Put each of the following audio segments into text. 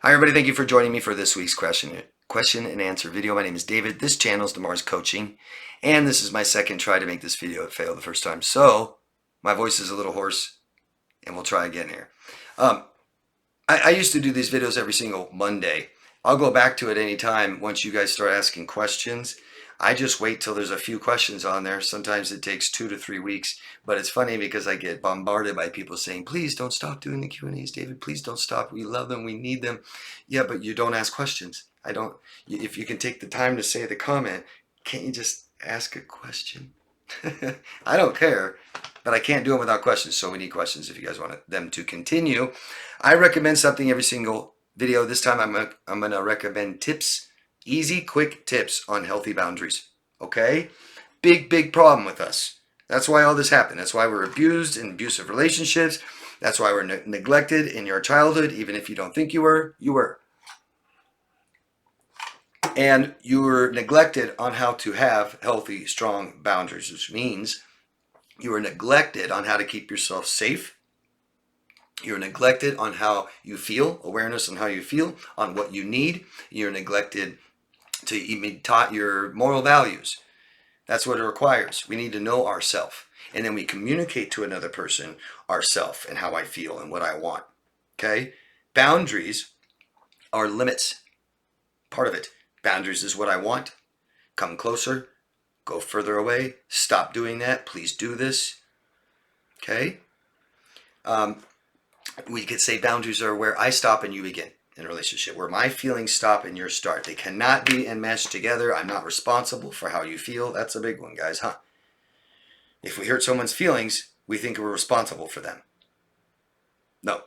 Hi everybody, thank you for joining me for this week's question and answer video. My name is David. This channel is Demar's Coaching, and this is my second try to make this video. It failed the first time, so my voice is a little hoarse, and we'll try again here. I used to do these videos every single Monday. I'll go back to it anytime once you guys start asking questions. I just wait till there's a few questions on there. Sometimes it takes 2 to 3 weeks, but it's funny because I get bombarded by people saying, please don't stop doing the Q&As, David, please don't stop. We love them, we need them. Yeah, but you don't ask questions. If you can take the time to say the comment, can't you just ask a question? I don't care, but I can't do it without questions, so we need questions if you guys want them to continue. I recommend something every single video. This time I'm going to recommend tips. Easy, quick tips on healthy boundaries, okay? Big problem with us. That's why all this happened. That's why we're abused in abusive relationships. That's why we're neglected in your childhood, even if you don't think you were, you were. And you were neglected on how to have healthy, strong boundaries, which means you were neglected on how to keep yourself safe. You're neglected on how you feel, awareness on how you feel, on what you need. You're neglected to even taught your moral values. That's what it requires. We need to know ourselves, and then we communicate to another person ourself and how I feel and what I want. Okay? Boundaries are limits. Part of it. Boundaries is what I want. Come closer. Go further away. Stop doing that. Please do this. Okay? We could say boundaries are where I stop and you begin in a relationship, where my feelings stop and yours start. They cannot be enmeshed together. I'm not responsible for how you feel. That's a big one, guys, huh? If we hurt someone's feelings, we think we're responsible for them. No,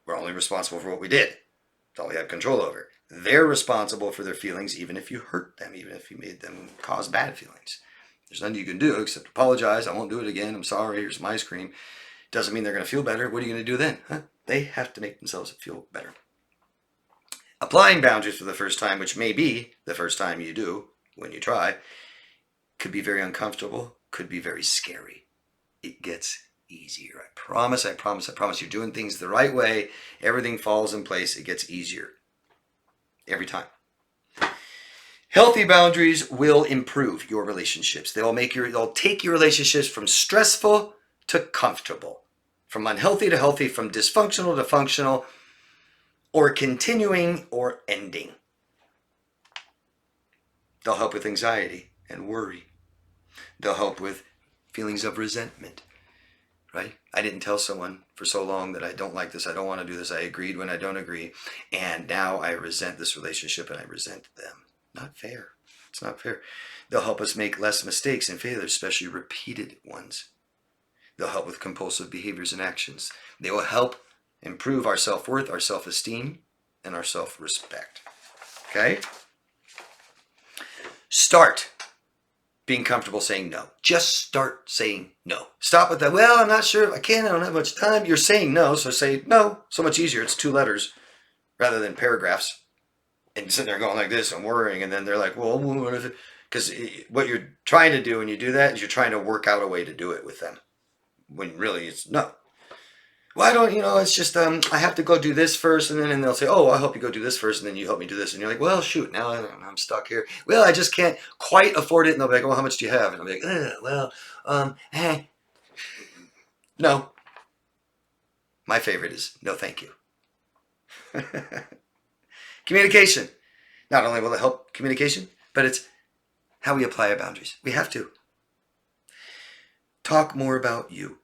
we're only responsible for what we did. That's all we have control over. They're responsible for their feelings, even if you hurt them, even if you made them cause bad feelings. There's nothing you can do except apologize. I won't do it again. I'm sorry. Here's some ice cream. Doesn't mean they're going to feel better. What are you going to do then? Huh? They have to make themselves feel better. Applying boundaries for the first time, which may be the first time you do when you try, could be very uncomfortable, could be very scary. It gets easier. I promise. You're doing things the right way. Everything falls in place. It gets easier every time. Healthy boundaries will improve your relationships. They'll take your relationships from stressful to comfortable, from unhealthy to healthy, from dysfunctional to functional, or continuing or ending. They'll help with anxiety and worry. They'll help with feelings of resentment, right? I didn't tell someone for so long that I don't like this, I don't want to do this, I agreed when I don't agree, and now I resent this relationship and I resent them. Not fair. It's not fair. They'll help us make less mistakes and failures, especially repeated ones. They'll help with compulsive behaviors and actions. They will help improve our self-worth, our self-esteem, and our self-respect. Okay? Start being comfortable saying no. Just start saying no. Stop with that, well, I'm not sure if I can, I don't have much time. You're saying no, so say no. So much easier. It's 2 letters rather than paragraphs. And sitting there going like this and worrying, and then they're like, well, what if it? Because what you're trying to do when you do that is you're trying to work out a way to do it with them. When really it's no. Well, I don't, it's just, I have to go do this first, and then they'll say, oh, I'll help you go do this first, and then you help me do this, and you're like, well, shoot, now I'm stuck here. Well, I just can't quite afford it, and they'll be like, well, how much do you have? And I'll be like, no. My favorite is, no, thank you. Communication. Not only will it help communication, but it's how we apply our boundaries. We have to. Talk more about you.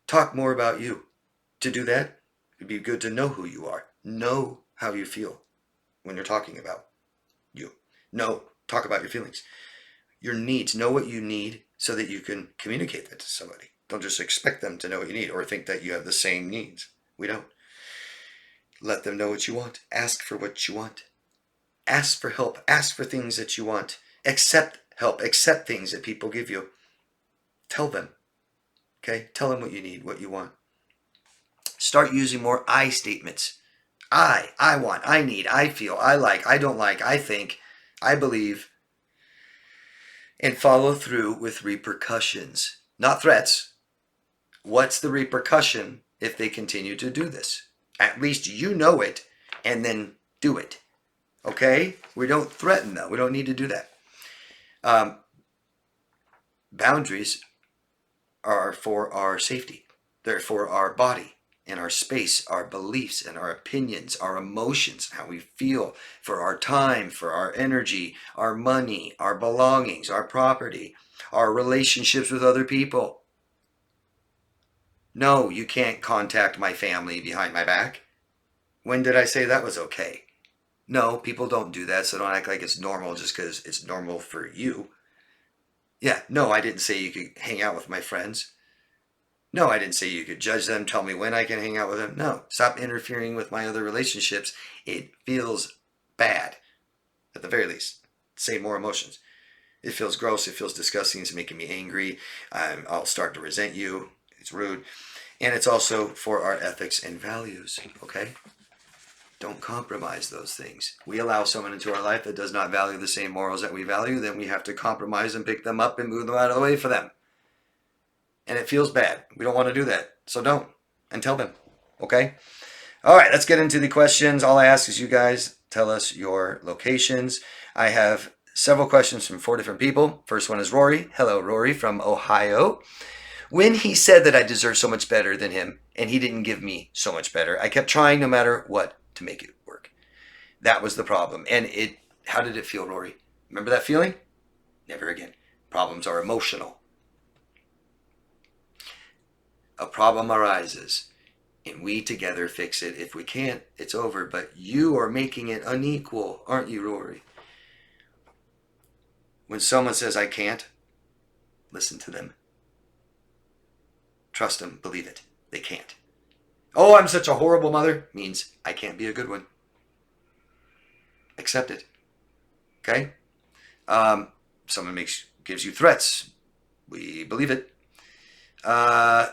Talk more about you. To do that, it'd be good to know who you are. Know how you feel when you're talking about you. Talk about your feelings. Your needs. Know what you need so that you can communicate that to somebody. Don't just expect them to know what you need or think that you have the same needs. We don't. Let them know what you want. Ask for what you want. Ask for help. Ask for things that you want. Accept help. Accept things that people give you. Tell them. Okay? Tell them what you need, what you want. Start using more I statements. I want, I need, I feel, I like, I don't like, I think, I believe. And follow through with repercussions, not threats. What's the repercussion if they continue to do this? At least you know it. and then do it. Okay? We don't threaten though. We don't need to do that. Boundaries are for our safety. They're for our body and our space, our beliefs and our opinions, our emotions, how we feel, for our time, for our energy, our money, our belongings, our property, our relationships with other people. No, you can't contact my family behind my back. When did I say that was okay? No, people don't do that, so don't act like it's normal just because it's normal for you. Yeah, no, I didn't say you could hang out with my friends. No, I didn't say you could judge them, tell me when I can hang out with them. No, stop interfering with my other relationships. It feels bad, at the very least. Say more emotions. It feels gross, it feels disgusting, it's making me angry. I'll start to resent you. It's rude. And it's also for our ethics and values, okay? Don't compromise those things. We allow someone into our life that does not value the same morals that we value, then we have to compromise and pick them up and move them out of the way for them. And it feels bad. We don't want to do that. So don't. And tell them. Okay? All right, let's get into the questions. All I ask is you guys tell us your locations. I have several questions from 4 different people. First one is Rory. Hello, Rory from Ohio. When he said that I deserve so much better than him and he didn't give me so much better, I kept trying no matter what to make it work. That was the problem. And how did it feel, Rory? Remember that feeling? Never again. Problems are emotional. A problem arises and we together fix it. If we can't, it's over. But you are making it unequal, aren't you, Rory? When someone says, I can't, listen to them. Trust them, believe it. They can't. Oh, I'm such a horrible mother means I can't be a good one. Accept it. Okay? Someone gives you threats. We believe it. Yeah,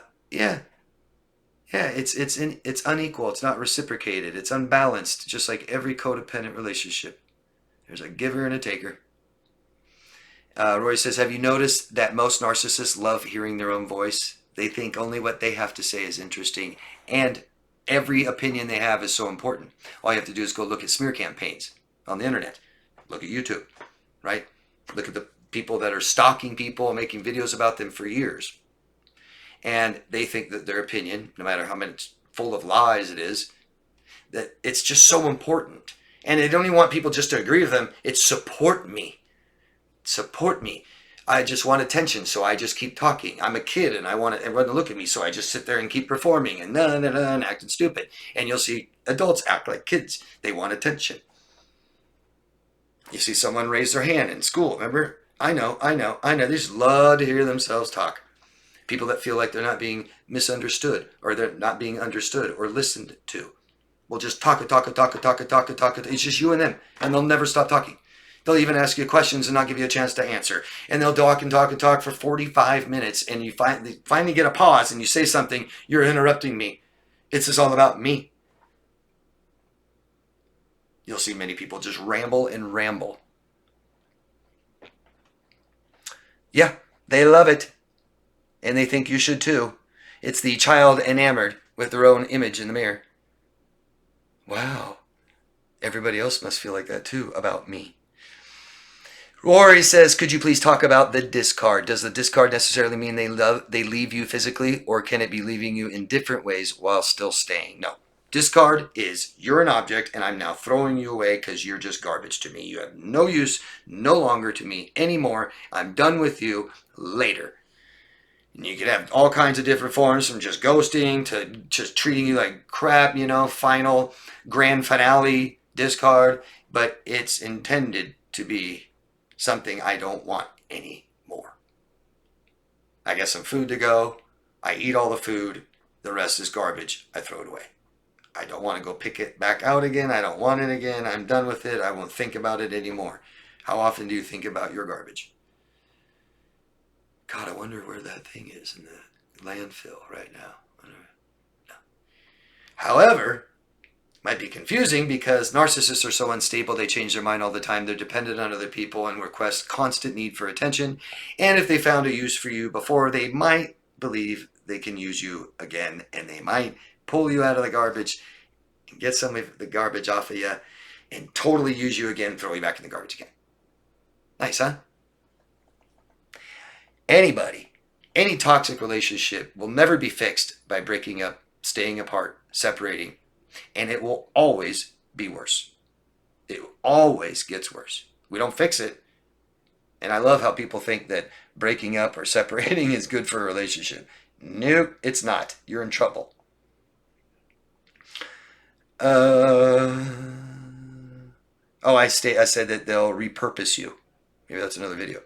it's unequal. It's not reciprocated. It's unbalanced, just like every codependent relationship. There's a giver and a taker. Roy says, have you noticed that most narcissists love hearing their own voice? They think only what they have to say is interesting, and every opinion they have is so important. All you have to do is go look at smear campaigns on the internet. Look at YouTube, right? Look at the people that are stalking people and making videos about them for years. And they think that their opinion, no matter how much full of lies it is, that it's just so important. And they don't even want people just to agree with them. It's support me. Support me. I just want attention, so I just keep talking. I'm a kid and I want everyone to look at me, so I just sit there and keep performing and and acting stupid. And you'll see adults act like kids. They want attention. You see someone raise their hand in school, remember? I know. They just love to hear themselves talk. People that feel like they're not being misunderstood or they're not being understood or listened to will just talk. It's just you and them, and they'll never stop talking. They'll even ask you questions and not give you a chance to answer. And they'll talk for 45 minutes, and you finally get a pause and you say something, you're interrupting me. It's just all about me. You'll see many people just ramble and ramble. Yeah, they love it. And they think you should too. It's the child enamored with their own image in the mirror. Wow. Everybody else must feel like that too about me. Rory says, could you please talk about the discard? Does the discard necessarily mean they leave you physically, or can it be leaving you in different ways while still staying? No. Discard is you're an object and I'm now throwing you away because you're just garbage to me. You have no use, no longer to me anymore. I'm done with you. Later. And you could have all kinds of different forms, from just ghosting to just treating you like crap, final grand finale discard. But it's intended to be something I don't want anymore. I got some food to go. I eat all the food. The rest is garbage. I throw it away. I don't want to go pick it back out again. I don't want it again. I'm done with it. I won't think about it anymore. How often do you think about your garbage? God, I wonder where that thing is in the landfill right now. No. However, might be confusing because narcissists are so unstable, they change their mind all the time. They're dependent on other people and request constant need for attention. And if they found a use for you before, they might believe they can use you again, and they might pull you out of the garbage get some of the garbage off of you, and totally use you again, throw you back in the garbage again. Nice, huh? Anybody, any toxic relationship will never be fixed by breaking up, staying apart, separating, and it will always be worse. It always gets worse. We don't fix it. And I love how people think that breaking up or separating is good for a relationship. Nope, it's not. You're in trouble. I said that they'll repurpose you. Maybe that's another video.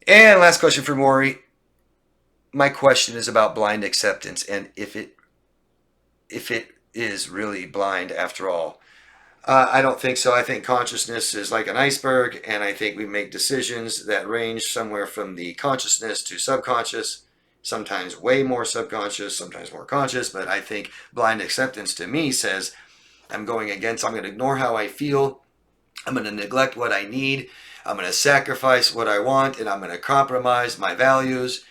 And last question for Maury. My question is about blind acceptance, and if it is really blind after all. I don't think so. I think consciousness is like an iceberg, and I think we make decisions that range somewhere from the consciousness to subconscious, sometimes way more subconscious, sometimes more conscious, but I think blind acceptance to me says I'm going to ignore how I feel, I'm going to neglect what I need, I'm going to sacrifice what I want, and I'm going to compromise my values.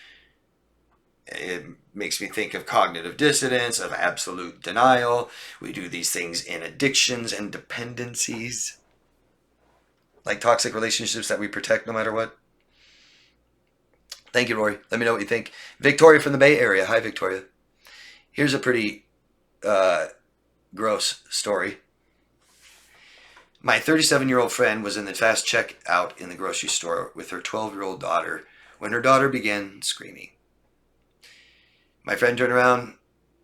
It makes me think of cognitive dissonance, of absolute denial. We do these things in addictions and dependencies, like toxic relationships that we protect no matter what. Thank you, Rory. Let me know what you think. Victoria from the Bay Area. Hi, Victoria. Here's a pretty gross story. My 37-year-old friend was in the fast checkout in the grocery store with her 12-year-old daughter when her daughter began screaming. My friend turned around,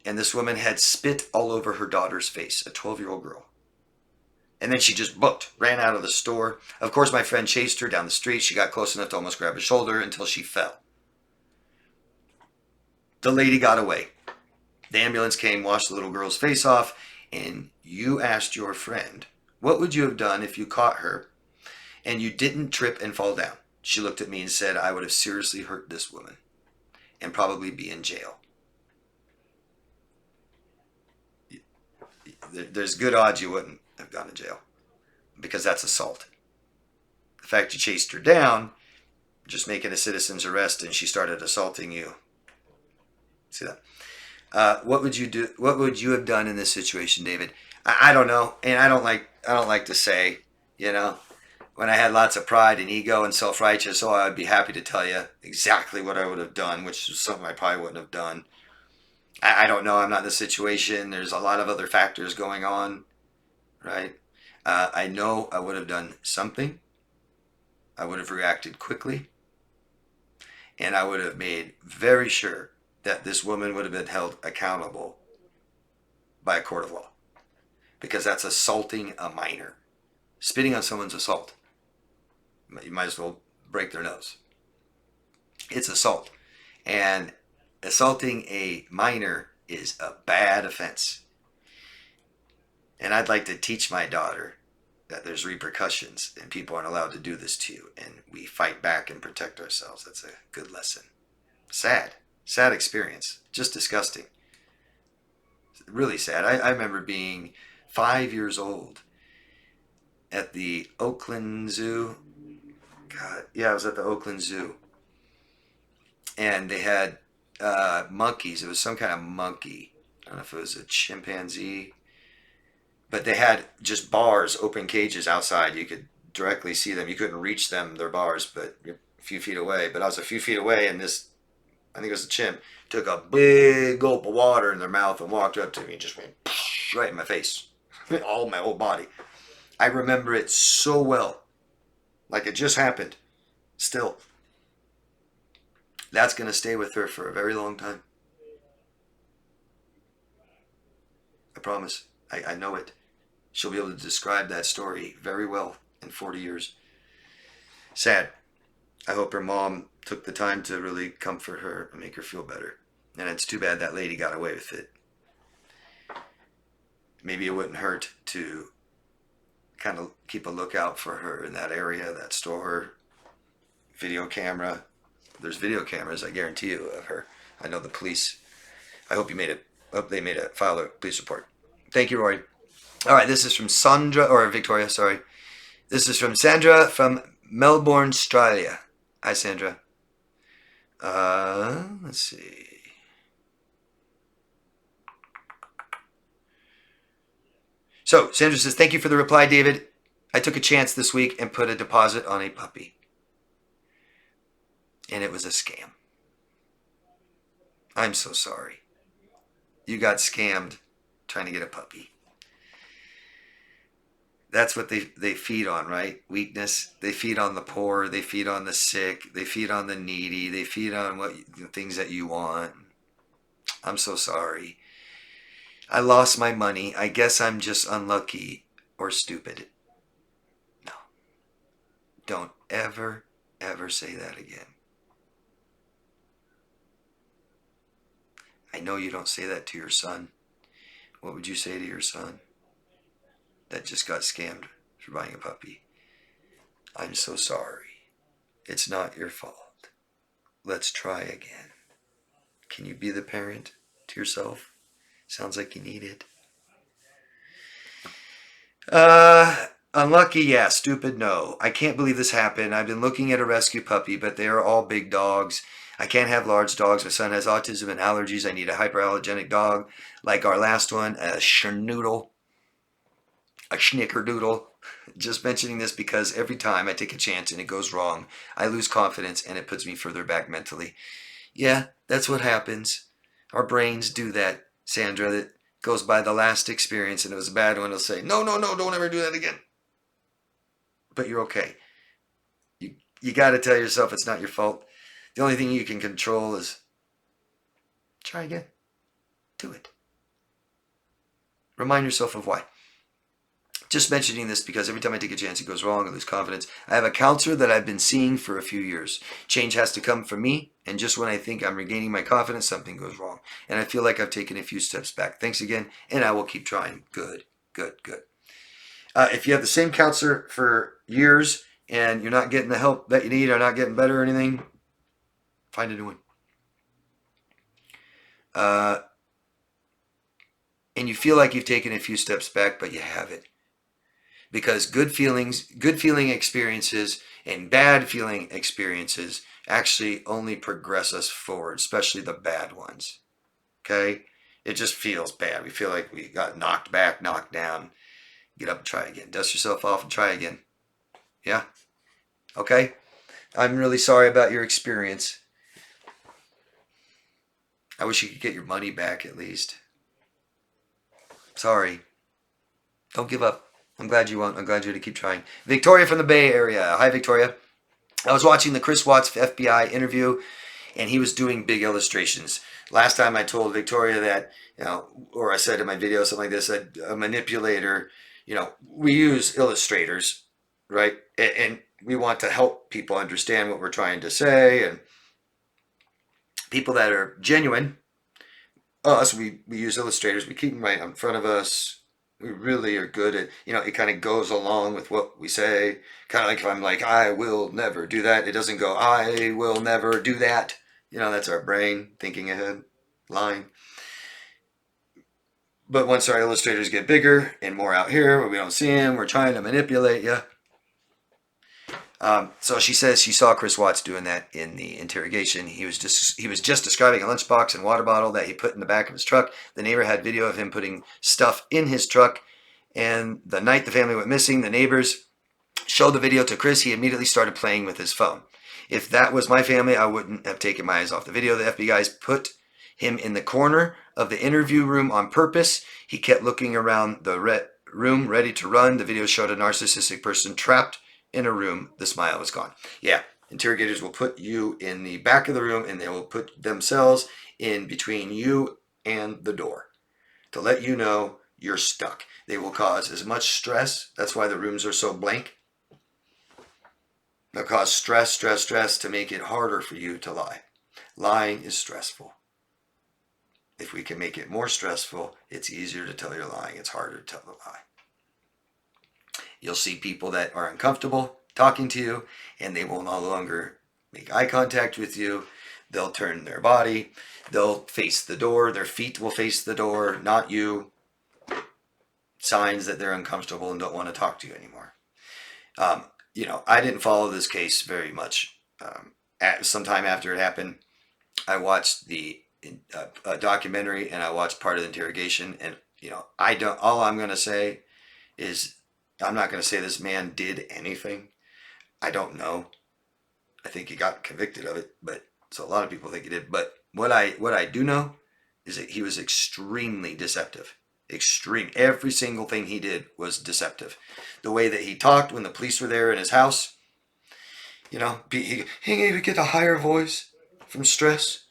and this woman had spit all over her daughter's face, a 12-year-old girl. And then she just booked, ran out of the store. Of course, my friend chased her down the street. She got close enough to almost grab her shoulder until she fell. The lady got away. The ambulance came, washed the little girl's face off, and you asked your friend, what would you have done if you caught her and you didn't trip and fall down? She looked at me and said, I would have seriously hurt this woman and probably be in jail. There's good odds you wouldn't have gone to jail because that's assault. The fact you chased her down, just making a citizen's arrest, and she started assaulting you. See that? What would you do? What would you have done in this situation, David? I don't know, and I don't like to say, when I had lots of pride and ego and self-righteous, I'd be happy to tell you exactly what I would have done, which is something I probably wouldn't have done. I don't know. I'm not in the situation. There's a lot of other factors going on, right? I know I would have done something. I would have reacted quickly. And I would have made very sure that this woman would have been held accountable by a court of law. Because that's assaulting a minor. Spitting on someone's assault. You might as well break their nose. It's assault. And assaulting a minor is a bad offense. And I'd like to teach my daughter that there's repercussions and people aren't allowed to do this to you. And we fight back and protect ourselves. That's a good lesson. Sad. Sad experience. Just disgusting. Really sad. I remember being 5 years old at the Oakland Zoo. God, yeah, I was at the Oakland Zoo. And they had monkeys. It was some kind of monkey. I don't know if it was a chimpanzee. But they had just bars, open cages outside. You could directly see them. You couldn't reach them, their bars, but you're a few feet away. But I was a few feet away, and this, I think it was a chimp, took a big gulp of water in their mouth and walked up to me and just went right in my face. All my whole body. I remember it so well. Like it just happened. Still. That's going to stay with her for a very long time. I promise. I know it. She'll be able to describe that story very well in 40 years. Sad. I hope her mom took the time to really comfort her and make her feel better. And it's too bad that lady got away with it. Maybe it wouldn't hurt to kind of keep a lookout for her in that area, that store, video camera. There's video cameras, I guarantee you, of her. I know the police. I hope they filed a police report. Thank you, Rory. All right, this is from Victoria, sorry. This is from Sandra from Melbourne, Australia. Hi, Sandra. Let's see. So Sandra says, thank you for the reply, David. I took a chance this week and put a deposit on a puppy. And it was a scam. I'm so sorry. You got scammed trying to get a puppy. That's what they feed on, right? Weakness. They feed on the poor. They feed on the sick. They feed on the needy. They feed on the things that you want. I'm so sorry. I lost my money. I guess I'm just unlucky or stupid. No. Don't ever, ever say that again. I know you don't say that to your son. What would you say to your son that just got scammed for buying a puppy? I'm so sorry. It's not your fault. Let's try again. Can you be the parent to yourself? Sounds like you need it. Unlucky, yeah. Stupid, no. I can't believe this happened. I've been looking at a rescue puppy, but they are all big dogs. I can't have large dogs. My son has autism and allergies. I need a hyperallergenic dog like our last one, a schnoodle, a schnickerdoodle. Just mentioning this because every time I take a chance and it goes wrong, I lose confidence and it puts me further back mentally. Yeah, that's what happens. Our brains do that, Sandra. That goes by the last experience and it was a bad one. It'll say, no, no, no, don't ever do that again. But you're okay. You got to tell yourself it's not your fault. The only thing you can control is try again. Do it. Remind yourself of why. Just mentioning this because every time I take a chance it goes wrong, I lose confidence. I have a counselor that I've been seeing for a few years. Change has to come from me, and just when I think I'm regaining my confidence, something goes wrong. And I feel like I've taken a few steps back. Thanks again, and I will keep trying. Good, good, good. If you have the same counselor for years and you're not getting the help that you need or not getting better or anything, find a new one. And you feel like you've taken a few steps back, but you haven't. Because good feeling experiences and bad feeling experiences actually only progress us forward, especially the bad ones. Okay? It just feels bad. We feel like we got knocked back, knocked down. Get up and try again. Dust yourself off and try again. Yeah? Okay? I'm really sorry about your experience. I wish you could get your money back at least. Sorry. Don't give up. I'm glad you won't. I'm glad you're to keep trying. Victoria from the Bay Area. Hi, Victoria. I was watching the Chris Watts FBI interview, and he was doing big illustrations. Last time I told Victoria that, or I said in my video, something like this, that a manipulator, we use illustrators, right? And we want to help people understand what we're trying to say, and people that are genuine, us, we use illustrators. We keep them right in front of us. We really are good at, it kind of goes along with what we say. Kind of like if I'm like, I will never do that. It doesn't go, I will never do that. That's our brain thinking ahead, lying. But once our illustrators get bigger and more out here where we don't see them, we're trying to manipulate you. So she says she saw Chris Watts doing that in the interrogation. He was just describing a lunchbox and water bottle that he put in the back of his truck. The neighbor had video of him putting stuff in his truck. And the night the family went missing, the neighbors showed the video to Chris. He immediately started playing with his phone. If that was my family, I wouldn't have taken my eyes off the video. The FBI guys put him in the corner of the interview room on purpose. He kept looking around the room, ready to run. The video showed a narcissistic person trapped in a room. The smile was gone. Yeah, interrogators will put you in the back of the room and they will put themselves in between you and the door to let you know you're stuck. They will cause as much stress. That's why the rooms are so blank. They'll cause stress to make it harder for you to lie. Lying is stressful. If we can make it more stressful, it's easier to tell you're lying. It's harder to tell the lie. You'll see people that are uncomfortable talking to you, and they will no longer make eye contact with you. They'll turn their body. They'll face the door. Their feet will face the door, not you. Signs that they're uncomfortable and don't want to talk to you anymore. I didn't follow this case very much. Sometime after it happened, I watched the documentary and I watched part of the interrogation, and all I'm going to say is, I'm not going to say this man did anything. I don't know. I think he got convicted of it, but so a lot of people think he did. But what I do know is that he was extremely deceptive. Extreme. Every single thing he did was deceptive. The way that he talked when the police were there in his house, he would get a higher voice from stress.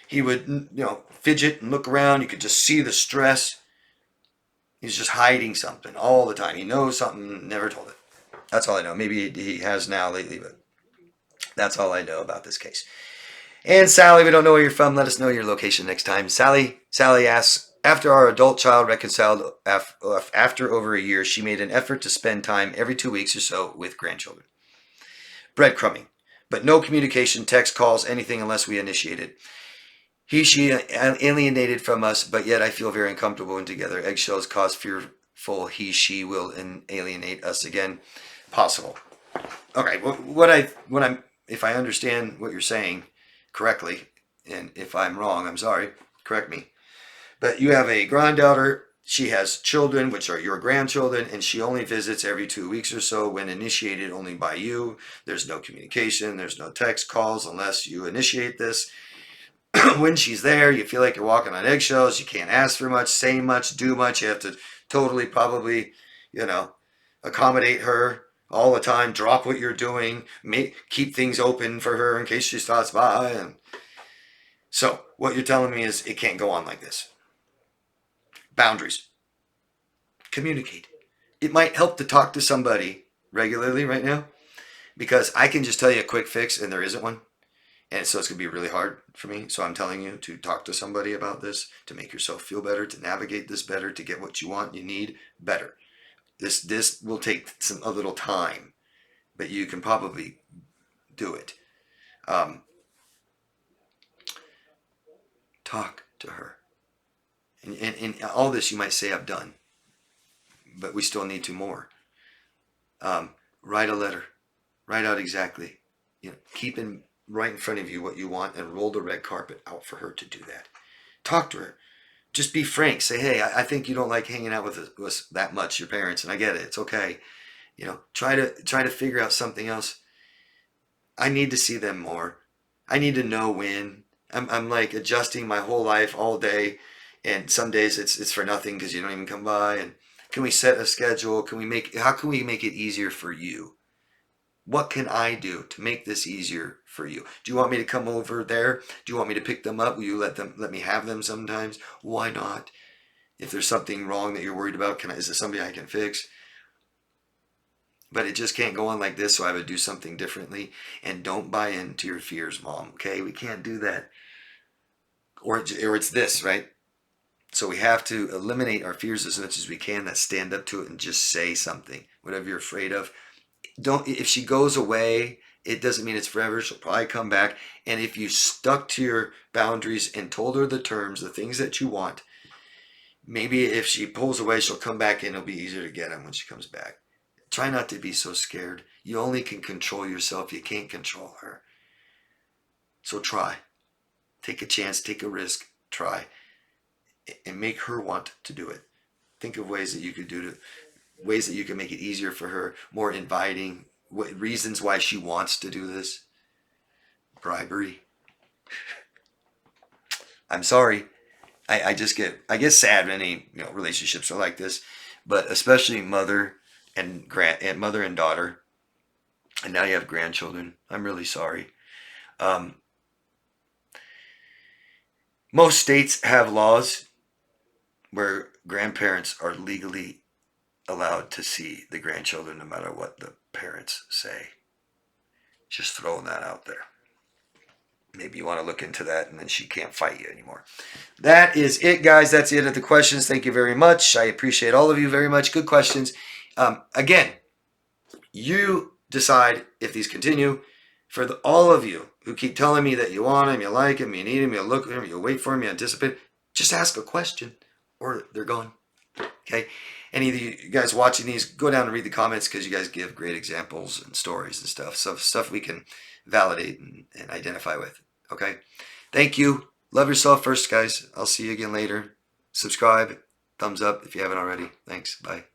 He would, fidget and look around. You could just see the stress. He's just hiding something all the time. He knows something, never told it. That's all I know. Maybe he has now lately, but that's all I know about this case. And Sally, we don't know where you're from. Let us know your location next time. Sally asks, after our adult child reconciled after over a year, she made an effort to spend time every 2 weeks or so with grandchildren. Breadcrumbing, but no communication, text, calls, anything unless we initiate it. She alienated from us, but yet I feel very uncomfortable when together. Eggshells cause fearful she will alienate us again. Possible. Okay, if I understand what you're saying correctly, and if I'm wrong, I'm sorry, correct me. But you have a granddaughter, she has children, which are your grandchildren, and she only visits every 2 weeks or so when initiated only by you. There's no communication, there's no text calls unless you initiate this. When she's there, you feel like you're walking on eggshells. You can't ask for much, say much, do much. You have to totally probably, accommodate her all the time. Drop what you're doing. Keep things open for her in case she stops by. And so what you're telling me is it can't go on like this. Boundaries. Communicate. It might help to talk to somebody regularly right now, because I can just tell you a quick fix and there isn't one. And so it's going to be really hard for me. So I'm telling you to talk to somebody about this, to make yourself feel better, to navigate this better, to get what you want, you need better. This will take a little time, but you can probably do it. Talk to her. And all this you might say I've done, but we still need to more. Write a letter. Write out exactly. Keep right in front of you what you want and roll the red carpet out for her to do that. Talk to her. Just be frank. Say, hey, I think you don't like hanging out with us that much, your parents, and I get it. It's okay. Try to figure out something else. I need to see them more. I need to know when. I'm like adjusting my whole life all day, and some days it's for nothing because you don't even come by. And can we set a schedule? How can we make it easier for you? What can I do to make this easier for you? Do you want me to come over there? Do you want me to pick them up? Will you let me have them sometimes? Why not? If there's something wrong that you're worried about, is there somebody I can fix? But it just can't go on like this, so I would do something differently. And don't buy into your fears, Mom. Okay, we can't do that. Or it's this, right? So we have to eliminate our fears as much as we can. That stand up to it and just say something. Whatever you're afraid of. If she goes away, it doesn't mean it's forever. She'll probably come back. And if you stuck to your boundaries and told her the terms, the things that you want, maybe if she pulls away, she'll come back and it'll be easier to get them when she comes back. Try not to be so scared. You only can control yourself. You can't control her. So try. Take a chance. Take a risk. Try. And make her want to do it. Think of ways that you could ways that you can make it easier for her, more inviting, reasons why she wants to do this. Bribery. I'm sorry. I get sad when any relationships are like this, but especially mother and daughter, and now you have grandchildren. I'm really sorry. Most states have laws where grandparents are legally allowed to see the grandchildren no matter what the parents say. Just throwing that out there. Maybe you want to look into that, and then she can't fight you anymore. That is it, guys. That's the end of the questions. Thank you very much. I appreciate all of you very much. Good questions. Again, you decide if these continue. For all of you who keep telling me that you want them, you like them, you need them, you look at them, you wait for them, you anticipate, just ask a question or they're gone. Okay? Any of you guys watching these, go down and read the comments because you guys give great examples and stories and stuff. So stuff we can validate and identify with. Okay? Thank you. Love yourself first, guys. I'll see you again later. Subscribe. Thumbs up if you haven't already. Thanks. Bye.